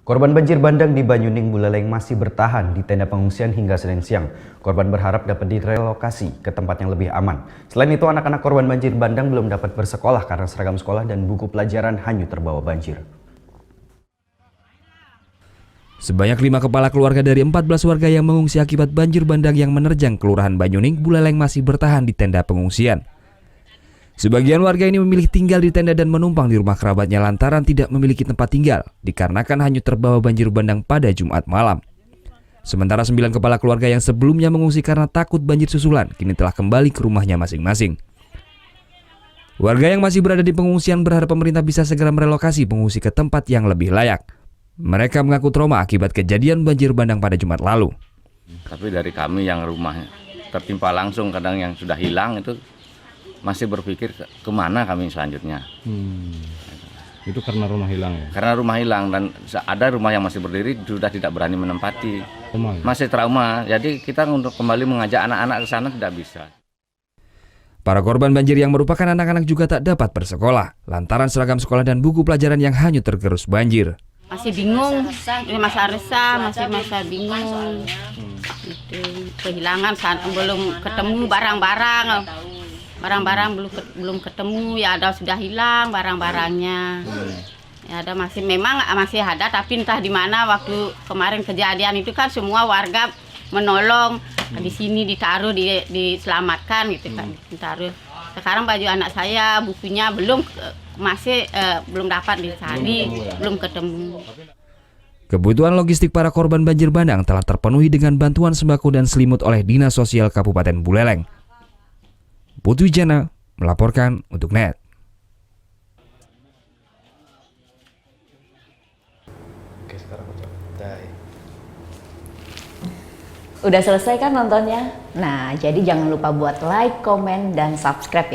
Korban banjir bandang di Banyuning Buleleng masih bertahan di tenda pengungsian hingga Senin siang. Korban berharap dapat direlokasi ke tempat yang lebih aman. Selain itu, anak-anak korban banjir bandang belum dapat bersekolah karena seragam sekolah dan buku pelajaran hanyut terbawa banjir. Sebanyak 5 kepala keluarga dari 14 warga yang mengungsi akibat banjir bandang yang menerjang Kelurahan Banyuning Buleleng masih bertahan di tenda pengungsian. Sebagian warga ini memilih tinggal di tenda dan menumpang di rumah kerabatnya lantaran tidak memiliki tempat tinggal dikarenakan hanyut terbawa banjir bandang pada Jumat malam. Sementara 9 kepala keluarga yang sebelumnya mengungsi karena takut banjir susulan kini telah kembali ke rumahnya masing-masing. Warga yang masih berada di pengungsian berharap pemerintah bisa segera merelokasi pengungsi ke tempat yang lebih layak. Mereka mengaku trauma akibat kejadian banjir bandang pada Jumat lalu. Tapi dari kami yang rumahnya tertimpa langsung, kadang yang sudah hilang itu masih berpikir kemana kami selanjutnya. Itu karena rumah hilang ya? Karena rumah hilang dan ada rumah yang masih berdiri sudah tidak berani menempati. Masih trauma, jadi kita untuk kembali mengajak anak-anak ke sana tidak bisa. Para korban banjir yang merupakan anak-anak juga tak dapat bersekolah lantaran seragam sekolah dan buku pelajaran yang hanyut tergerus banjir. Masih bingung, masa resah, masih bingung. Itu kehilangan saat belum ketemu barang-barang belum ketemu, ya ada sudah hilang barang-barangnya. Ya ada masih ada, tapi entah di mana. Waktu kemarin kejadian itu kan semua warga menolong, di sini ditaruh, diselamatkan gitu kan, ditaruh. Sekarang baju anak saya, bukunya belum dapat dicari, belum ketemu. Kebutuhan logistik para korban banjir bandang telah terpenuhi dengan bantuan sembako dan selimut oleh Dinas Sosial Kabupaten Buleleng. Putu Wijana melaporkan untuk NET. Udah selesai kan nontonnya? Nah, jadi jangan lupa buat like, komen, dan subscribe ya.